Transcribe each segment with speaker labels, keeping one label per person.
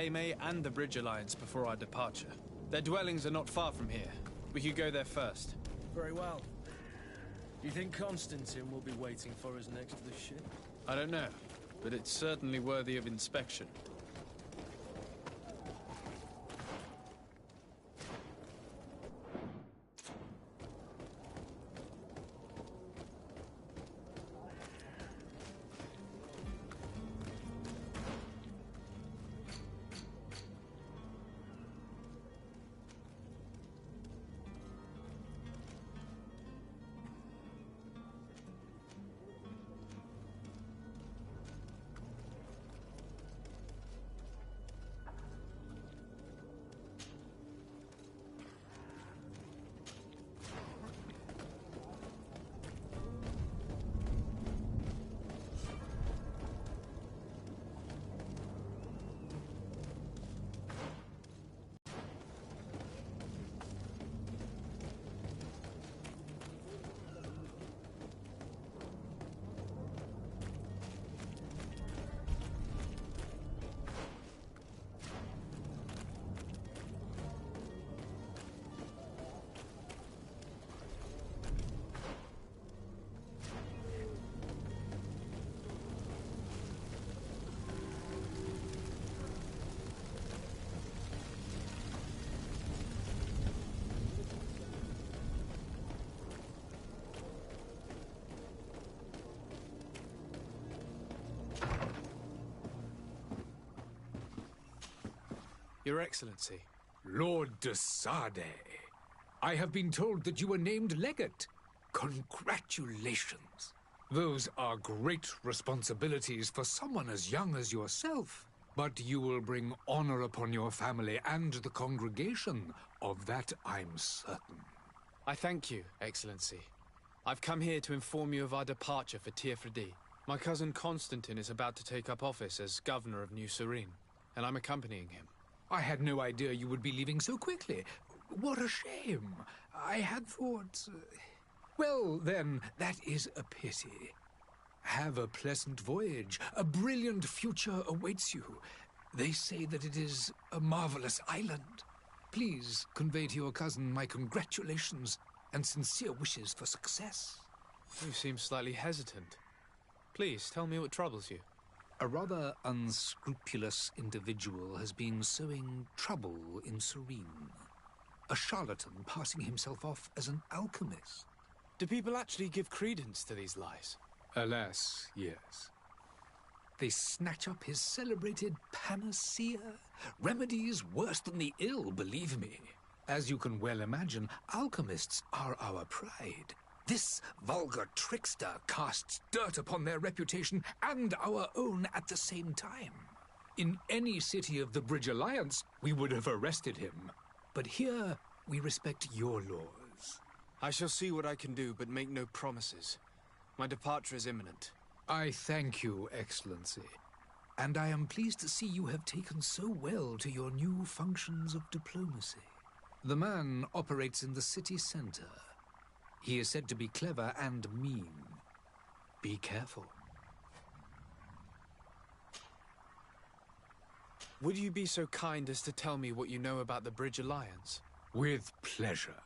Speaker 1: May and the Bridge Alliance before our departure. Their dwellings are not far from here. We could go there first.
Speaker 2: Very well. Do you think Constantine will be waiting for us next to the ship?
Speaker 1: I don't know, but it's certainly worthy of inspection. Your Excellency.
Speaker 3: Lord de Sade, I have been told that you were named legate. Congratulations. Those are great responsibilities for someone as young as yourself. But you will bring honor upon your family and the congregation. Of that I'm certain.
Speaker 1: I thank you, Excellency. I've come here to inform you of our departure for Tiefredi. My cousin Constantine is about to take up office as governor of New Serene, and I'm accompanying him.
Speaker 3: I had no idea you would be leaving so quickly. What a shame. I had thought... Well, then, that is a pity. Have a pleasant voyage. A brilliant future awaits you. They say that it is a marvelous island. Please convey to your cousin my congratulations and sincere wishes for success.
Speaker 1: You seem slightly hesitant. Please, tell me what troubles you.
Speaker 3: A rather unscrupulous individual has been sowing trouble in Serene. A charlatan passing himself off as an alchemist.
Speaker 1: Do people actually give credence to these lies?
Speaker 3: Alas, yes. They snatch up his celebrated panacea. Remedies worse than the ill, believe me. As you can well imagine, alchemists are our pride. This vulgar trickster casts dirt upon their reputation and our own at the same time. In any city of the Bridge Alliance, we would have arrested him. But here, we respect your laws.
Speaker 1: I shall see what I can do, but make no promises. My departure is imminent.
Speaker 3: I thank you, Excellency. And I am pleased to see you have taken so well to your new functions of diplomacy. The man operates in the city center. He is said to be clever and mean. Be careful.
Speaker 1: Would you be so kind as to tell me what you know about the Bridge Alliance?
Speaker 3: With pleasure.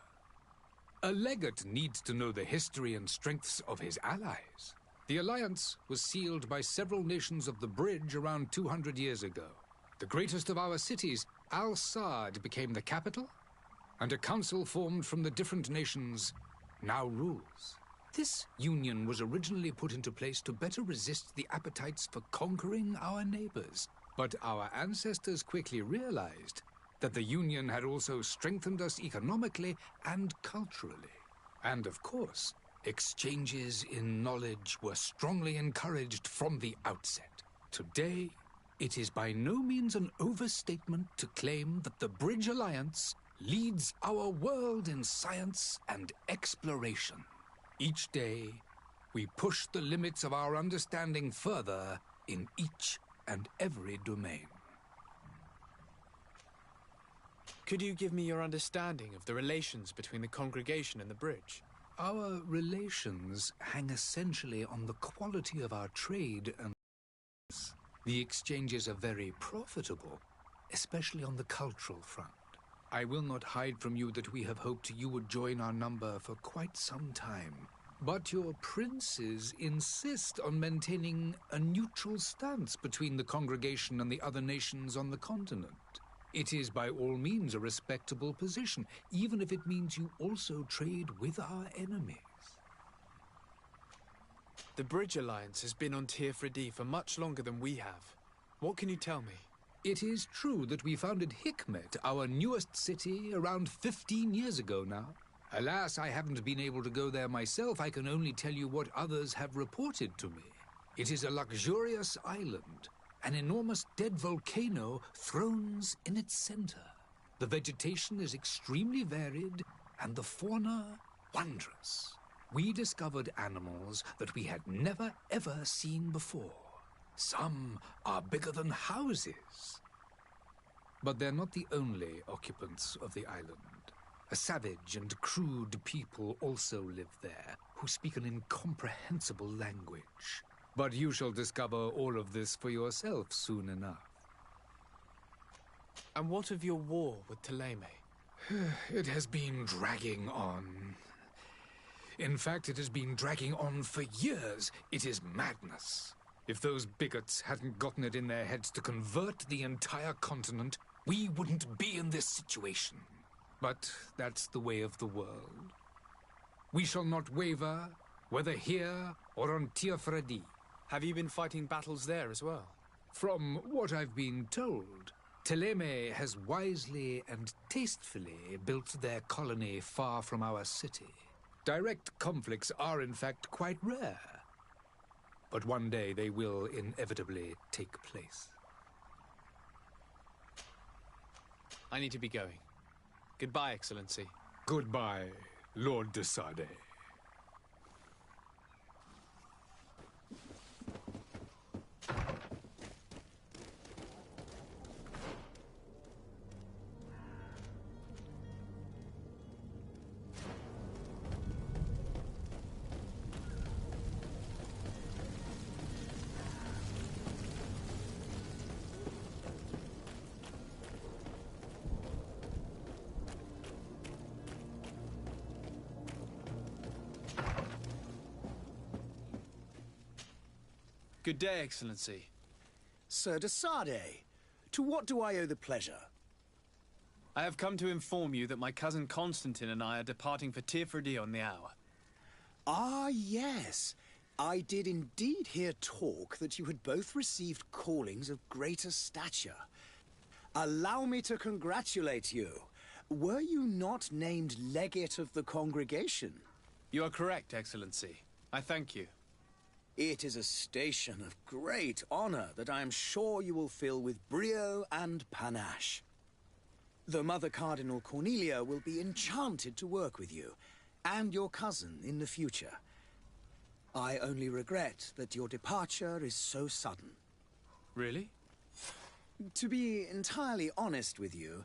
Speaker 3: A legate needs to know the history and strengths of his allies. The alliance was sealed by several nations of the Bridge around 200 years ago. The greatest of our cities, Al-Saad, became the capital, and a council formed from the different nations now rules. This union was originally put into place to better resist the appetites for conquering our neighbors. But our ancestors quickly realized that the union had also strengthened us economically and culturally. And of course, exchanges in knowledge were strongly encouraged from the outset. Today, it is by no means an overstatement to claim that the Bridge Alliance leads our world in science and exploration. Each day, we push the limits of our understanding further in each and every domain.
Speaker 1: Could you give me your understanding of the relations between the congregation and the Bridge?
Speaker 3: Our relations hang essentially on the quality of our trade and the exchanges are very profitable, especially on the cultural front. I will not hide from you that we have hoped you would join our number for quite some time. But your princes insist on maintaining a neutral stance between the congregation and the other nations on the continent. It is by all means a respectable position, even if it means you also trade with our enemies.
Speaker 1: The Bridge Alliance has been on Tearfredi for much longer than we have. What can you tell me?
Speaker 3: It is true that we founded Hikmet, our newest city, around 15 years ago now. Alas, I haven't been able to go there myself. I can only tell you what others have reported to me. It is a luxurious island. An enormous dead volcano thrones in its center. The vegetation is extremely varied, and the fauna wondrous. We discovered animals that we had never ever seen before. Some are bigger than houses. But they're not the only occupants of the island. A savage and crude people also live there, who speak an incomprehensible language. But you shall discover all of this for yourself soon enough.
Speaker 1: And what of your war with Thélème?
Speaker 3: It has been dragging on. In fact, it has been dragging on for years. It is madness. If those bigots hadn't gotten it in their heads to convert the entire continent, we wouldn't be in this situation. But that's the way of the world. We shall not waver, whether here or on Tearfredi.
Speaker 1: Have you been fighting battles there as well?
Speaker 3: From what I've been told, Thélème has wisely and tastefully built their colony far from our city. Direct conflicts are, in fact, quite rare. But one day they will inevitably take place.
Speaker 1: I need to be going. Goodbye, Excellency.
Speaker 3: Goodbye, Lord de Sade.
Speaker 1: Good day, Excellency.
Speaker 4: Sir de Sade, to what do I owe the pleasure?
Speaker 1: I have come to inform you that my cousin Constantine and I are departing for Tearfredi on the hour.
Speaker 4: Ah, yes. I did indeed hear talk that you had both received callings of greater stature. Allow me to congratulate you. Were you not named legate of the congregation?
Speaker 1: You are correct, Excellency. I thank you.
Speaker 4: It is a station of great honor that I am sure you will fill with brio and panache. The Mother Cardinal Cornelia will be enchanted to work with you, and your cousin in the future. I only regret that your departure is so sudden.
Speaker 1: Really?
Speaker 4: To be entirely honest with you,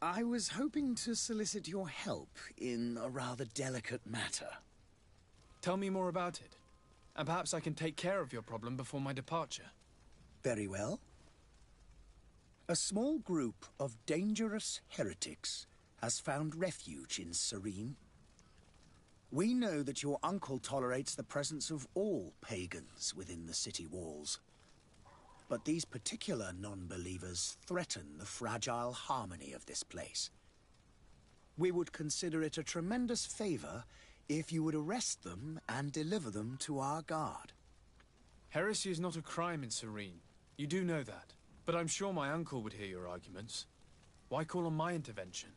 Speaker 4: I was hoping to solicit your help in a rather delicate matter.
Speaker 1: Tell me more about it. And perhaps I can take care of your problem before my departure.
Speaker 4: Very well. A small group of dangerous heretics has found refuge in Serene. We know that your uncle tolerates the presence of all pagans within the city walls. But these particular non-believers threaten the fragile harmony of this place. We would consider it a tremendous favor if you would arrest them and deliver them to our guard.
Speaker 1: Heresy is not a crime in Serene. You do know that. But I'm sure my uncle would hear your arguments. Why call on my intervention?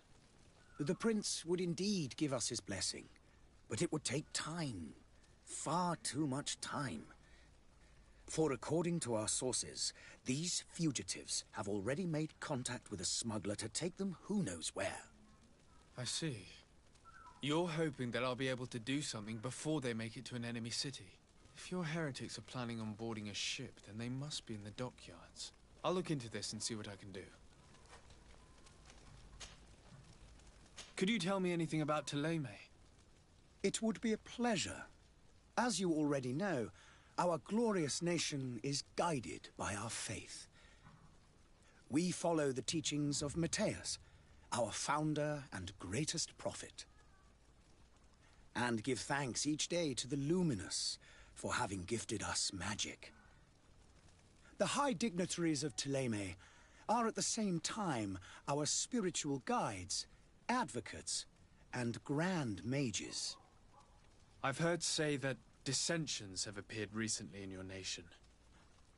Speaker 4: The prince would indeed give us his blessing, but it would take time. Far too much time. For according to our sources, these fugitives have already made contact with a smuggler to take them who knows where.
Speaker 1: I see. You're hoping that I'll be able to do something before they make it to an enemy city. If your heretics are planning on boarding a ship, then they must be in the dockyards. I'll look into this and see what I can do. Could you tell me anything about Thélème?
Speaker 4: It would be a pleasure. As you already know, our glorious nation is guided by our faith. We follow the teachings of Matthias, our founder and greatest prophet, and give thanks each day to the Luminous for having gifted us magic. The high dignitaries of Thélème are at the same time our spiritual guides, advocates, and grand mages.
Speaker 1: I've heard say that dissensions have appeared recently in your nation.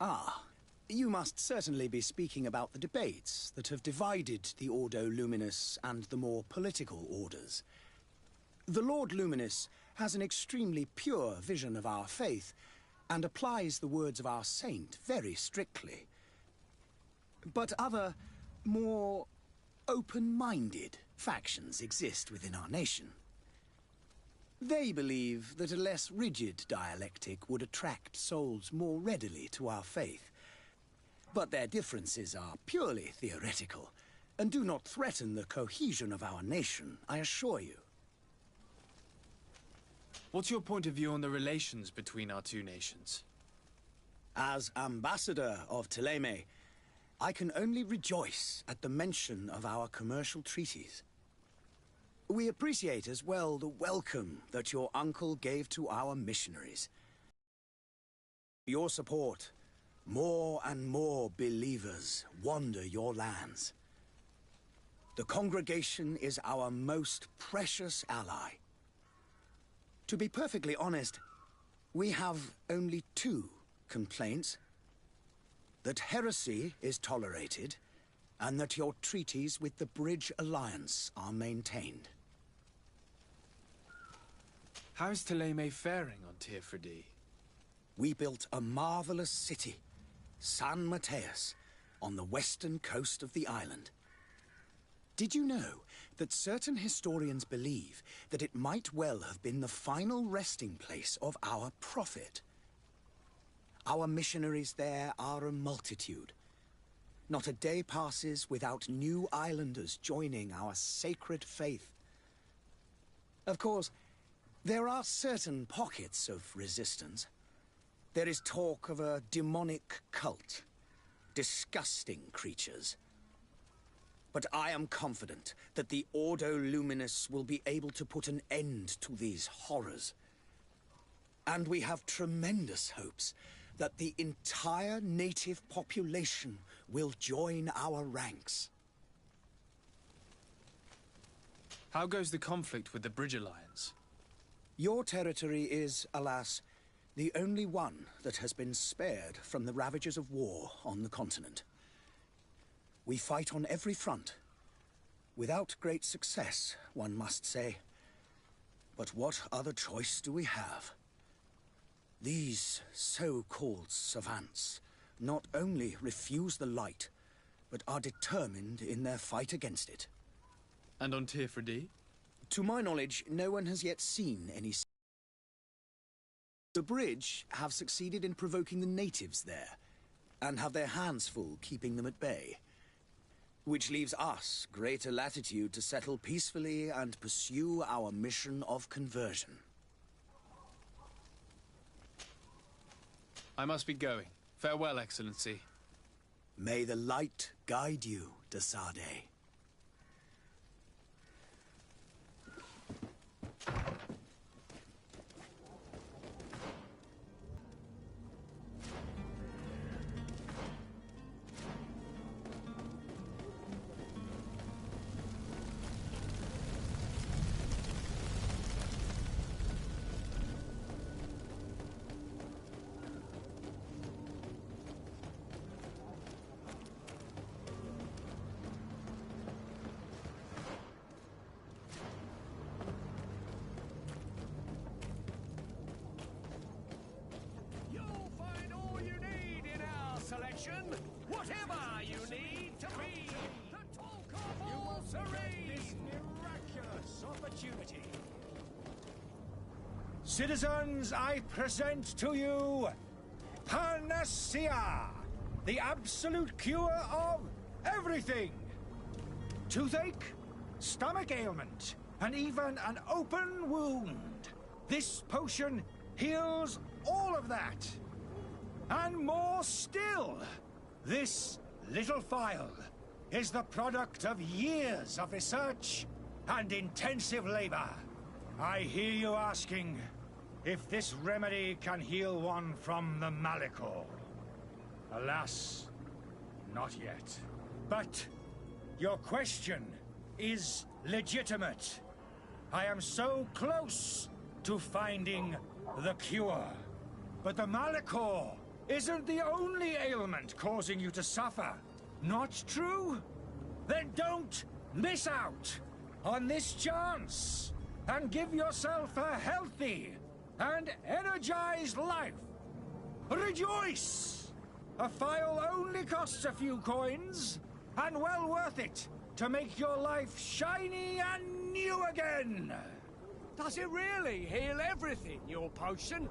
Speaker 4: Ah, you must certainly be speaking about the debates that have divided the Ordo Luminous and the more political orders. The Lord Luminous has an extremely pure vision of our faith and applies the words of our saint very strictly. But other, more open-minded factions exist within our nation. They believe that a less rigid dialectic would attract souls more readily to our faith. But their differences are purely theoretical and do not threaten the cohesion of our nation, I assure you.
Speaker 1: What's your point of view on the relations between our two nations?
Speaker 4: As ambassador of Thélème, I can only rejoice at the mention of our commercial treaties. We appreciate as well the welcome that your uncle gave to our missionaries. Your support, more and more believers wander your lands. The congregation is our most precious ally. To be perfectly honest, we have only two complaints: that heresy is tolerated, and that your treaties with the Bridge Alliance are maintained.
Speaker 1: How's Thélème faring on Tirfredi?
Speaker 4: We built a marvelous city, San Matthias, on the western coast of the island. Did you know that certain historians believe that it might well have been the final resting place of our prophet? Our missionaries there are a multitude. Not a day passes without new islanders joining our sacred faith. Of course, there are certain pockets of resistance. There is talk of a demonic cult, disgusting creatures. But I am confident that the Ordo Luminous will be able to put an end to these horrors. And we have tremendous hopes that the entire native population will join our ranks.
Speaker 1: How goes the conflict with the Bridge Alliance?
Speaker 4: Your territory is, alas, the only one that has been spared from the ravages of war on the continent. We fight on every front. Without great success, one must say. But what other choice do we have? These so-called savants not only refuse the light, but are determined in their fight against it.
Speaker 1: And on Tirfredi?
Speaker 4: To my knowledge, no one has yet seen any. The Bridge have succeeded in provoking the natives there, and have their hands full keeping them at bay. Which leaves us greater latitude to settle peacefully and pursue our mission of conversion.
Speaker 1: I must be going. Farewell, Excellency.
Speaker 4: May the light guide you, de Sade.
Speaker 5: Whatever you need to be, the talk of all serene. This miraculous opportunity.
Speaker 6: Citizens, I present to you Panacea, the absolute cure of everything. Toothache, stomach ailment, and even an open wound. This potion heals all of that. And more still. This little phial is the product of years of research and intensive labor. I hear you asking if this remedy can heal one from the Malachor. Alas, not yet. But your question is legitimate. I am so close to finding the cure. But the Malachor isn't the only ailment causing you to suffer. Not true? Then don't miss out on this chance and give yourself a healthy and energized life. Rejoice! A phial only costs a few coins, and well worth it to make your life shiny and new again.
Speaker 5: Does it really heal everything, your potion?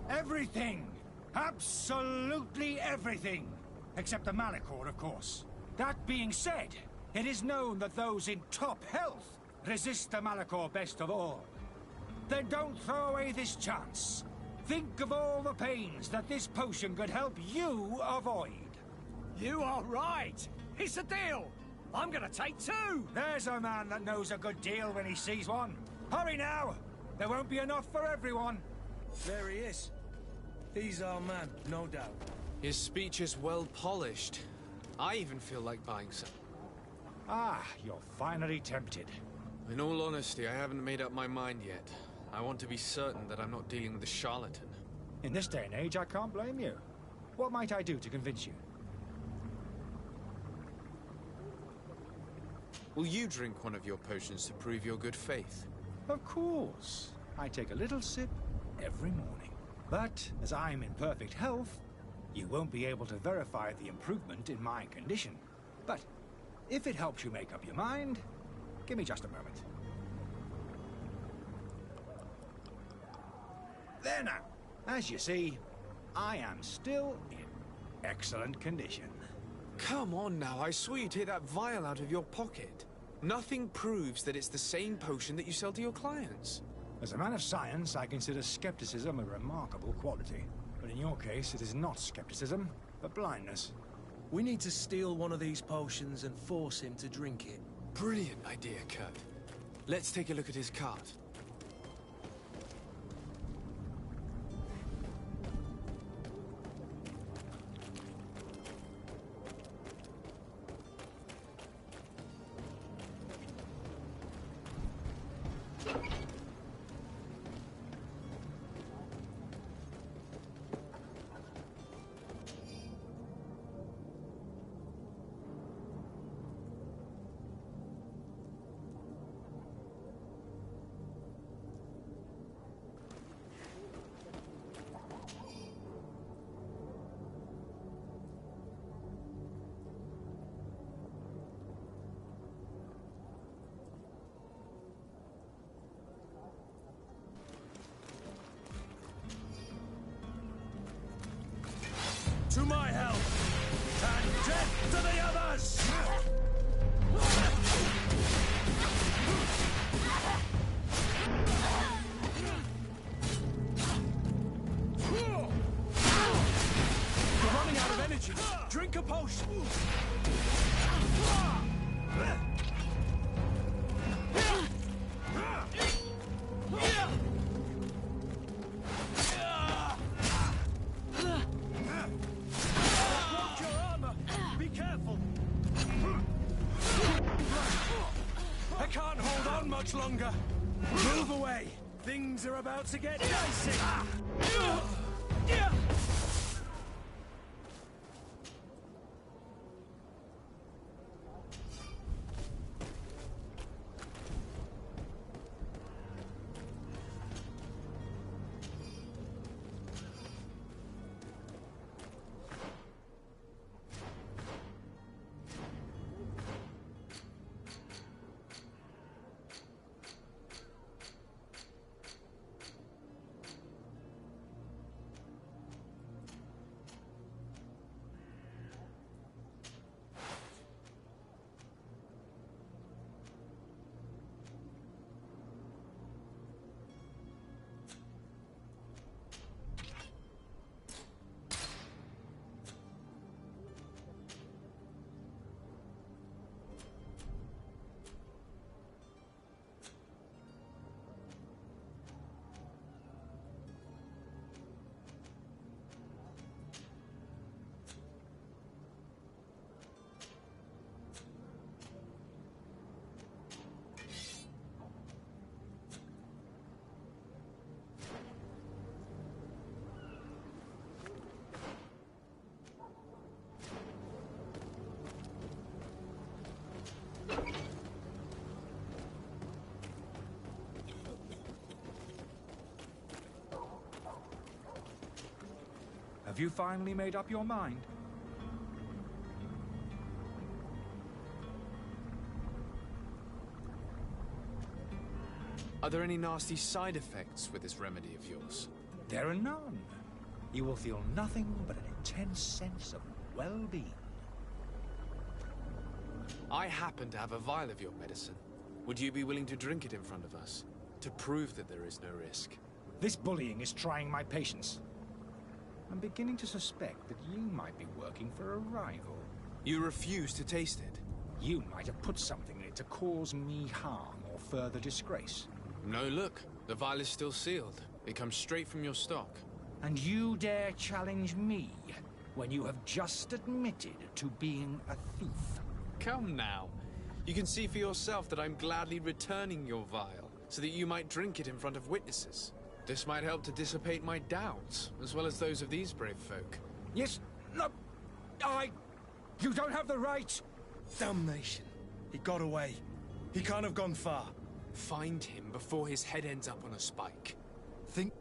Speaker 6: Everything. Absolutely everything. Except the Malachor, of course. That being said, it is known that those in top health resist the Malachor best of all. Then don't throw away this chance. Think of all the pains that this potion could help you avoid.
Speaker 5: You are right. It's a deal. I'm gonna take 2.
Speaker 6: There's a man that knows a good deal when he sees one. Hurry now. There won't be enough for everyone.
Speaker 2: There he is. He's our man, no doubt.
Speaker 1: His speech is well polished. I even feel like buying some.
Speaker 6: Ah, you're finally tempted.
Speaker 1: In all honesty, I haven't made up my mind yet. I want to be certain that I'm not dealing with a charlatan.
Speaker 6: In this day and age, I can't blame you. What might I do to convince you?
Speaker 1: Will you drink one of your potions to prove your good faith?
Speaker 6: Of course. I take a little sip every morning. But as I'm in perfect health, you won't be able to verify the improvement in my condition. But if it helps you make up your mind, give me just a moment. There now. As you see, I am still in excellent condition.
Speaker 1: Come on now, I swear you take that vial out of your pocket. Nothing proves that it's the same potion that you sell to your clients.
Speaker 6: As a man of science, I consider skepticism a remarkable quality. But in your case, it is not skepticism, but blindness.
Speaker 2: We need to steal one of these potions and force him to drink it.
Speaker 1: Brilliant idea, Kurt. Let's take a look at his cart.
Speaker 5: To my help! And death to the others! You're running out of energy. Drink a potion. Much longer. Move away. Things are about to get dicey.
Speaker 6: Have you finally made up your mind?
Speaker 1: Are there any nasty side effects with this remedy of yours?
Speaker 6: There are none. You will feel nothing but an intense sense of well-being.
Speaker 1: I happen to have a vial of your medicine. Would you be willing to drink it in front of us? To prove that there is no risk?
Speaker 6: This bullying is trying my patience. I'm beginning to suspect that you might be working for a rival.
Speaker 1: You refuse to taste it?
Speaker 6: You might have put something in it to cause me harm or further disgrace.
Speaker 1: No, look. The vial is still sealed. It comes straight from your stock.
Speaker 6: And you dare challenge me when you have just admitted to being a thief?
Speaker 1: Come now. You can see for yourself that I'm gladly returning your vial, so that you might drink it in front of witnesses. This might help to dissipate my doubts, as well as those of these brave folk.
Speaker 6: Yes, no, you don't have the right!
Speaker 2: Damnation. He got away. He can't have gone far.
Speaker 1: Find him before his head ends up on a spike.
Speaker 2: Think...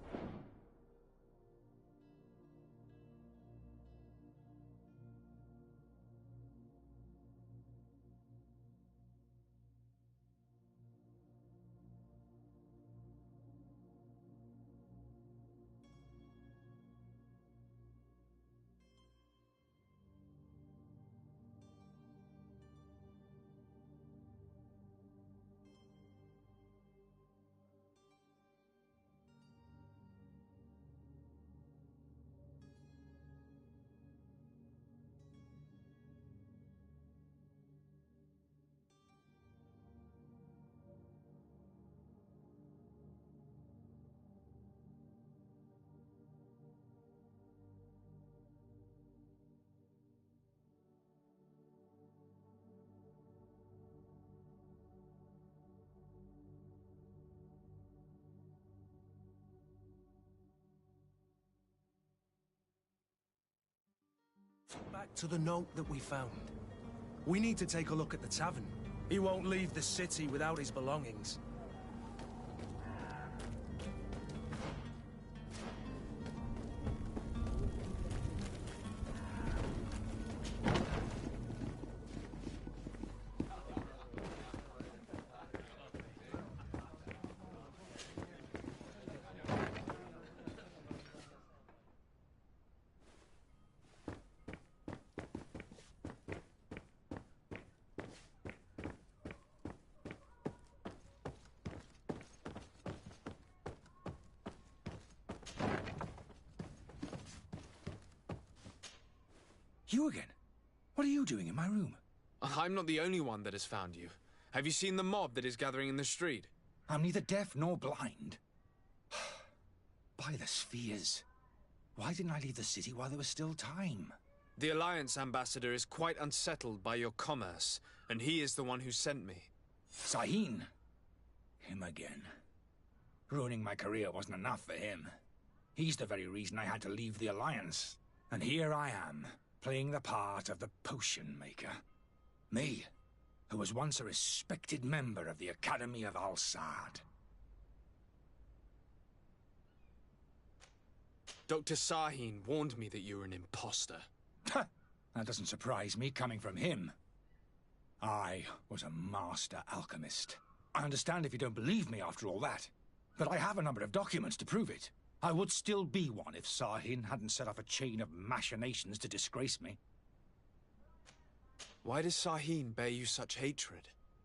Speaker 2: Back to the note that we found. We need to take a look at the tavern. He won't leave the city without his belongings.
Speaker 6: You again? What are you doing in my room?
Speaker 1: I'm not the only one that has found you. Have you seen the mob that is gathering in the street?
Speaker 6: I'm neither deaf nor blind. By the spheres. Why didn't I leave the city while there was still time?
Speaker 1: The Alliance ambassador is quite unsettled by your commerce, and he is the one who sent me.
Speaker 6: Sahin. Him again. Ruining my career wasn't enough for him. He's the very reason I had to leave the Alliance. And here I am, playing the part of the potion maker. Me, who was once a respected member of the Academy of Al-Sad.
Speaker 1: Dr. Sahin warned me that you were an imposter.
Speaker 6: That doesn't surprise me, coming from him. I was a master alchemist. I understand if you don't believe me after all that, but I have a number of documents to prove it. I would still be one if Sahin hadn't set off a chain of machinations to disgrace me.
Speaker 1: Why does Sahin bear you such hatred?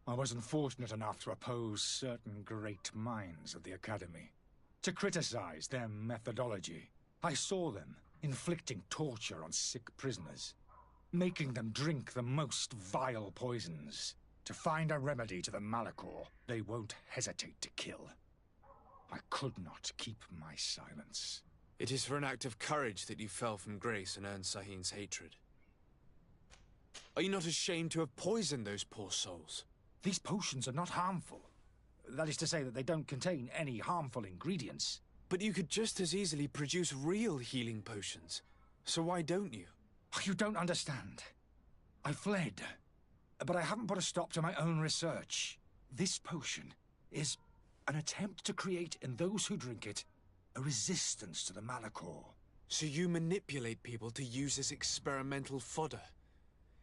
Speaker 6: I wasn't fortunate enough to oppose certain great minds of the Academy, to criticize their methodology. I saw them inflicting torture on sick prisoners, making them drink the most vile poisons to find a remedy to the malachor they won't hesitate to kill. I could not keep my silence.
Speaker 1: It is for an act of courage that you fell from grace and earned Sahin's hatred. Are you not ashamed to have poisoned those poor souls?
Speaker 6: These potions are not harmful. That is to say that they don't contain any harmful ingredients.
Speaker 1: But you could just as easily produce real healing potions. So why don't you?
Speaker 6: You don't understand. I fled, but I haven't put a stop to my own research. This potion is an attempt to create in those who drink it a resistance to the malachor.
Speaker 1: So you manipulate people to use as experimental fodder?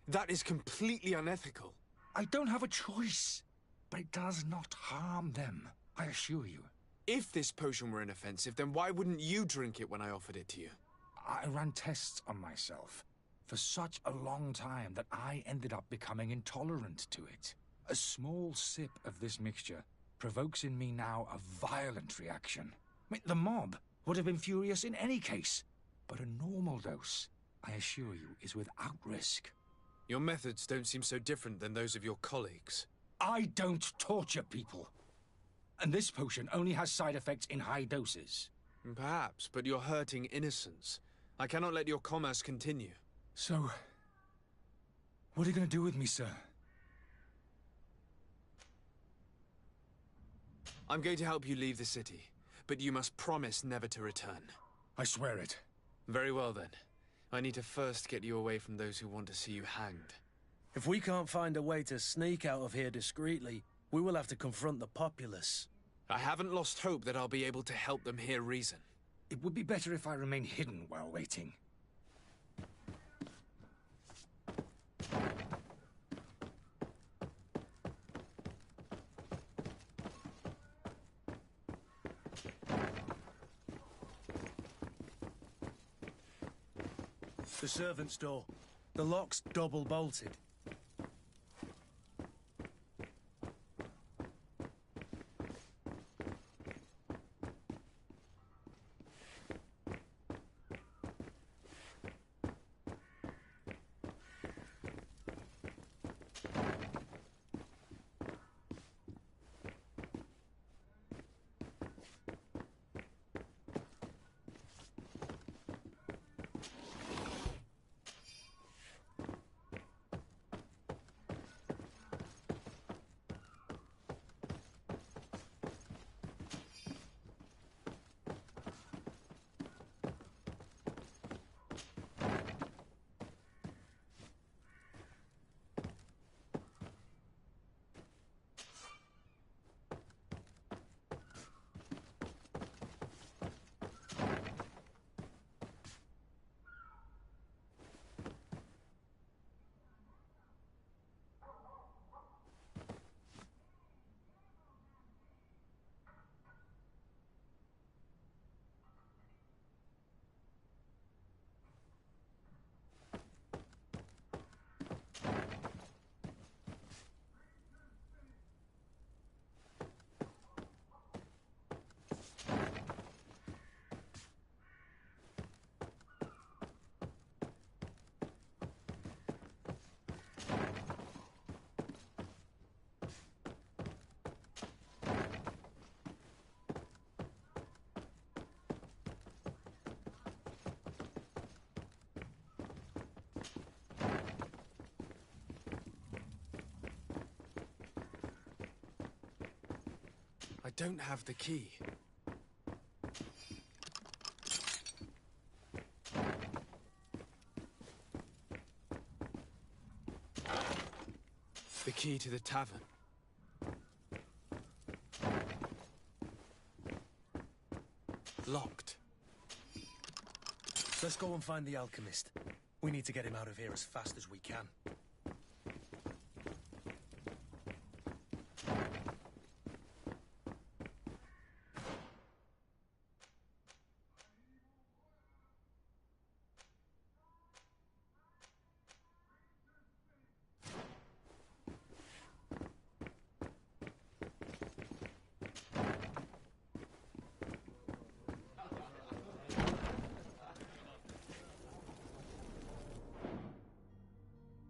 Speaker 1: That is completely unethical.
Speaker 7: I don't have a choice, but it does not harm them, I assure you.
Speaker 1: If this potion were inoffensive, then why wouldn't you drink it when I offered it to you?
Speaker 7: I ran tests on myself for such a long time that I ended up becoming intolerant to it. A small sip of this mixture provokes in me now a violent reaction. I mean, the mob would have been furious in any case, but a normal dose, I assure you, is without risk.
Speaker 1: Your methods don't seem so different than those of your colleagues.
Speaker 7: I don't torture people. And this potion only has side effects in high doses.
Speaker 1: Perhaps, but you're hurting innocents. I cannot let your commerce continue.
Speaker 7: So, what are you going to do with me, sir?
Speaker 1: I'm going to help you leave the city, but you must promise never to return.
Speaker 7: I swear it.
Speaker 1: Very well then. I need to first get you away from those who want to see you hanged.
Speaker 2: If we can't find a way to sneak out of here discreetly, we will have to confront the populace.
Speaker 1: I haven't lost hope that I'll be able to help them hear reason.
Speaker 7: It would be better if I remain hidden while waiting.
Speaker 2: The servant's door. The lock's double bolted.
Speaker 1: I don't have the key. The key to the tavern. Locked.
Speaker 2: Let's go and find the alchemist. We need to get him out of here as fast as we can.